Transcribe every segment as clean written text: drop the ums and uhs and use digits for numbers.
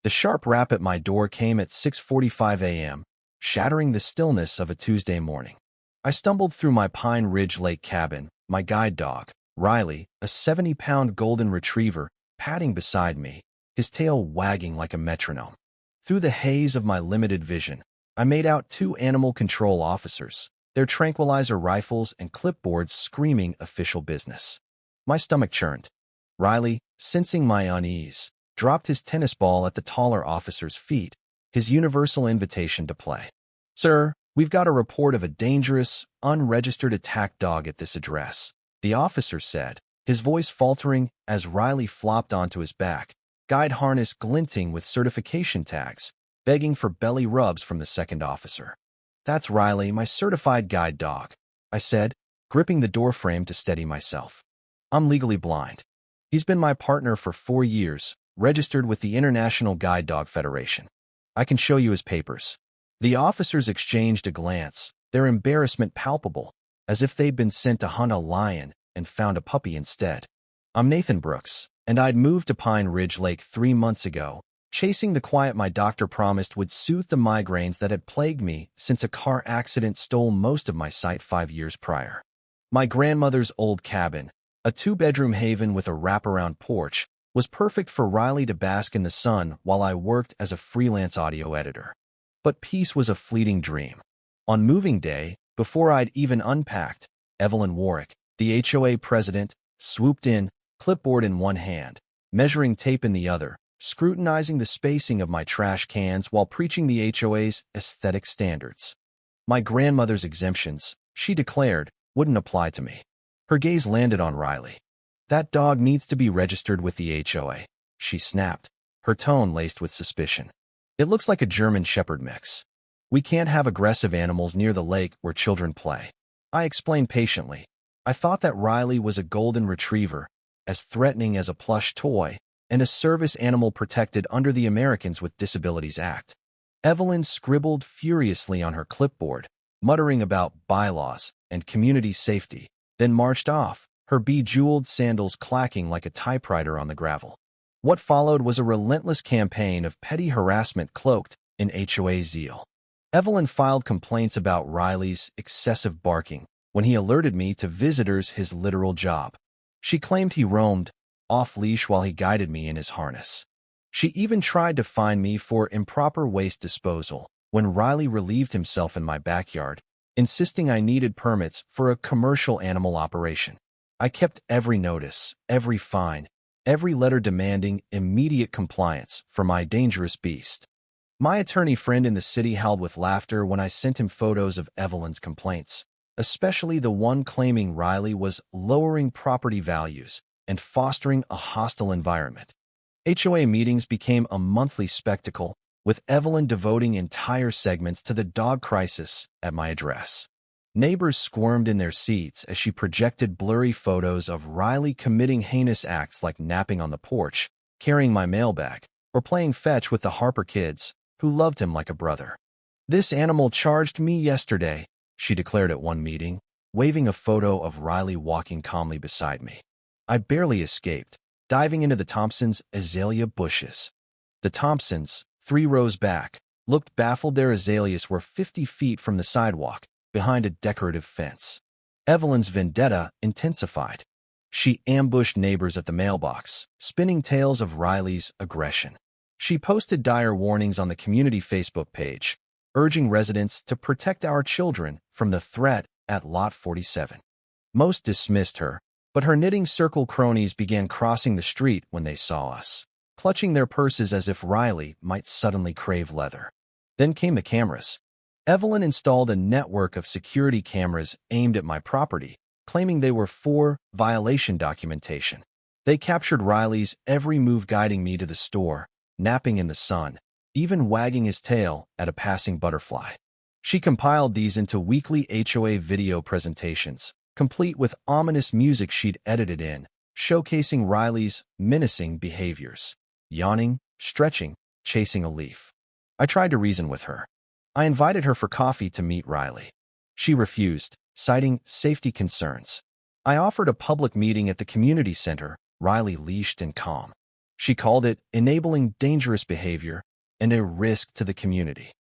The sharp rap at my door came at 6:45 a.m., shattering the stillness of a Tuesday morning. I stumbled through my Pine Ridge Lake cabin, my guide dog, Riley, a 70-pound golden retriever, padding beside me, his tail wagging like a metronome. Through the haze of my limited vision, I made out two animal control officers, their tranquilizer rifles and clipboards screaming official business. My stomach churned. Riley, sensing my unease, dropped his tennis ball at the taller officer's feet, his universal invitation to play. "Sir, we've got a report of a dangerous, unregistered attack dog at this address," the officer said, his voice faltering as Riley flopped onto his back, guide harness glinting with certification tags, begging for belly rubs from the second officer. "That's Riley, my certified guide dog," I said, gripping the doorframe to steady myself. "I'm legally blind. He's been my partner for 4 years, registered with the International Guide Dog Federation. I can show you his papers." The officers exchanged a glance, their embarrassment palpable, as if they'd been sent to hunt a lion and found a puppy instead. "I'm Nathan Brooks, and I'd moved to Pine Ridge Lake 3 months ago, chasing the quiet my doctor promised would soothe the migraines that had plagued me since a car accident stole most of my sight 5 years prior. My grandmother's old cabin, a 2-bedroom haven with a wraparound porch, was perfect for Riley to bask in the sun while I worked as a freelance audio editor. But peace was a fleeting dream. On moving day, before I'd even unpacked, Evelyn Warwick, the HOA president, swooped in, clipboard in one hand, measuring tape in the other, scrutinizing the spacing of my trash cans while preaching the HOA's aesthetic standards. My grandmother's exemptions, she declared, wouldn't apply to me. Her gaze landed on Riley. "That dog needs to be registered with the HOA," she snapped, her tone laced with suspicion. "It looks like a German Shepherd mix. We can't have aggressive animals near the lake where children play." I explained patiently. I thought that Riley was a golden retriever, as threatening as a plush toy, and a service animal protected under the Americans with Disabilities Act. Evelyn scribbled furiously on her clipboard, muttering about bylaws and community safety, then marched off, her bejeweled sandals clacking like a typewriter on the gravel. What followed was a relentless campaign of petty harassment cloaked in HOA zeal. Evelyn filed complaints about Riley's excessive barking when he alerted me to visitors his literal job. She claimed he roamed off-leash while he guided me in his harness. She even tried to fine me for improper waste disposal when Riley relieved himself in my backyard, insisting I needed permits for a commercial animal operation. I kept every notice, every fine, every letter demanding immediate compliance for my dangerous beast. My attorney friend in the city howled with laughter when I sent him photos of Evelyn's complaints, especially the one claiming Riley was lowering property values and fostering a hostile environment. HOA meetings became a monthly spectacle, with Evelyn devoting entire segments to the dog crisis at my address. Neighbors squirmed in their seats as she projected blurry photos of Riley committing heinous acts like napping on the porch, carrying my mailbag, or playing fetch with the Harper kids, who loved him like a brother. "This animal charged me yesterday," she declared at one meeting, waving a photo of Riley walking calmly beside me. I barely escaped, diving into the Thompsons' azalea bushes. The Thompsons, 3 rows back, looked baffled. Their azaleas were 50 feet from the sidewalk, behind a decorative fence. Evelyn's vendetta intensified. She ambushed neighbors at the mailbox, spinning tales of Riley's aggression. She posted dire warnings on the community Facebook page, urging residents to protect our children from the threat at Lot 47. Most dismissed her, but her knitting circle cronies began crossing the street when they saw us, clutching their purses as if Riley might suddenly crave leather. Then came the cameras. Evelyn installed a network of security cameras aimed at my property, claiming they were for violation documentation. They captured Riley's every move, guiding me to the store, napping in the sun, even wagging his tail at a passing butterfly. She compiled these into weekly HOA video presentations, complete with ominous music she'd edited in, showcasing Riley's menacing behaviors: yawning, stretching, chasing a leaf. I tried to reason with her. I invited her for coffee to meet Riley. She refused, citing safety concerns. I offered a public meeting at the community center, Riley leashed and calm. She called it enabling dangerous behavior and a risk to the community.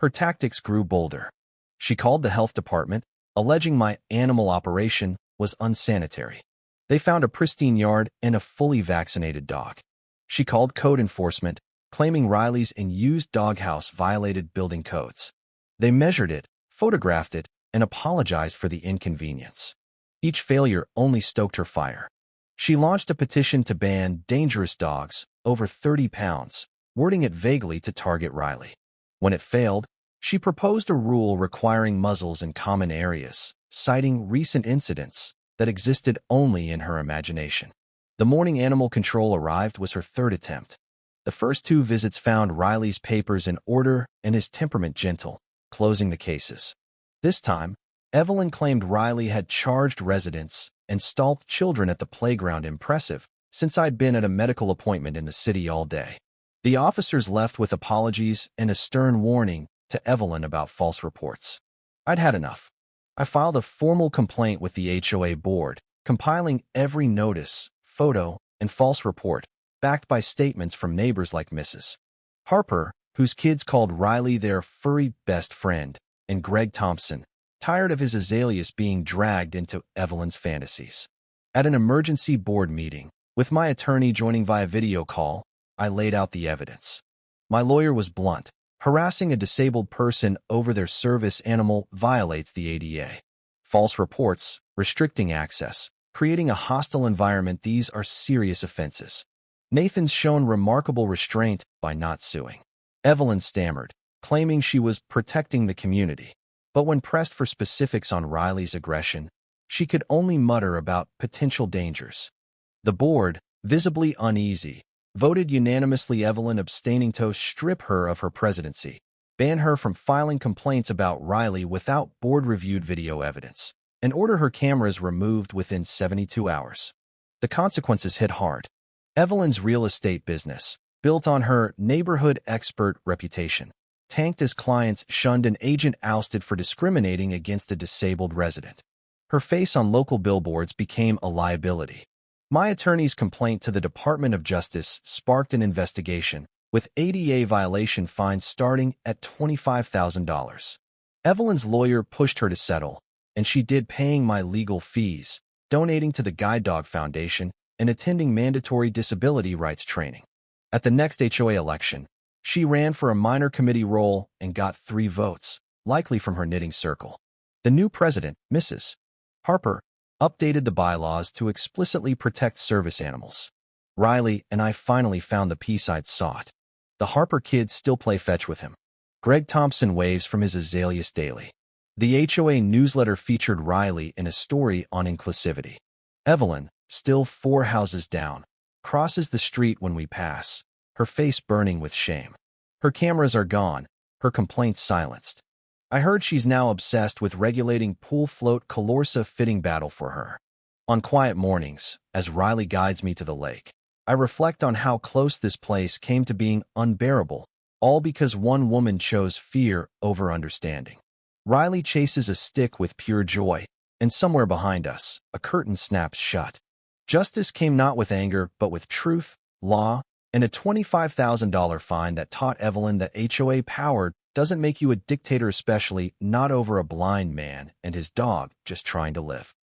Her tactics grew bolder. She called the health department, alleging my animal operation was unsanitary. They found a pristine yard and a fully vaccinated dog. She called code enforcement, claiming Riley's used doghouse violated building codes. They measured it, photographed it, and apologized for the inconvenience. Each failure only stoked her fire. She launched a petition to ban dangerous dogs over 30 pounds, wording it vaguely to target Riley. When it failed, she proposed a rule requiring muzzles in common areas, citing recent incidents that existed only in her imagination. The morning animal control arrived was her third attempt. The first two visits found Riley's papers in order and his temperament gentle, closing the cases. This time, Evelyn claimed Riley had charged residents and stalked children at the playground. Impressive, since I'd been at a medical appointment in the city all day. The officers left with apologies and a stern warning to Evelyn about false reports. I'd had enough. I filed a formal complaint with the HOA board, compiling every notice, photo, and false report, backed by statements from neighbors like Mrs. Harper, whose kids called Riley their furry best friend, and Greg Thompson, tired of his azaleas being dragged into Evelyn's fantasies. At an emergency board meeting, with my attorney joining via video call, I laid out the evidence. My lawyer was blunt. Harassing a disabled person over their service animal violates the ADA. False reports, restricting access, creating a hostile environment, these are serious offenses. Nathan's shown remarkable restraint by not suing. Evelyn stammered, claiming she was protecting the community. But when pressed for specifics on Riley's aggression, she could only mutter about potential dangers. The board, visibly uneasy, voted unanimously, Evelyn abstaining, to strip her of her presidency, ban her from filing complaints about Riley without board-reviewed video evidence, and order her cameras removed within 72 hours. The consequences hit hard. Evelyn's real estate business, built on her neighborhood expert reputation, tanked as clients shunned an agent ousted for discriminating against a disabled resident. Her face on local billboards became a liability. My attorney's complaint to the Department of Justice sparked an investigation, with ADA violation fines starting at $25,000. Evelyn's lawyer pushed her to settle, and she did, paying my legal fees, donating to the Guide Dog Foundation, and attending mandatory disability rights training. At the next HOA election, she ran for a minor committee role and got 3 votes, likely from her knitting circle. The new president, Mrs. Harper, updated the bylaws to explicitly protect service animals. Riley and I finally found the peace I'd sought. The Harper kids still play fetch with him. Greg Thompson waves from his azaleas daily. The HOA newsletter featured Riley in a story on inclusivity. Evelyn, still 4 houses down, crosses the street when we pass, her face burning with shame. Her cameras are gone, her complaints silenced. I heard she's now obsessed with regulating pool float Calorsa fitting battle for her. On quiet mornings, as Riley guides me to the lake, I reflect on how close this place came to being unbearable, all because one woman chose fear over understanding. Riley chases a stick with pure joy, and somewhere behind us, a curtain snaps shut. Justice came not with anger, but with truth, law, and a $25,000 fine that taught Evelyn that HOA power doesn't make you a dictator, especially not over a blind man and his dog just trying to live.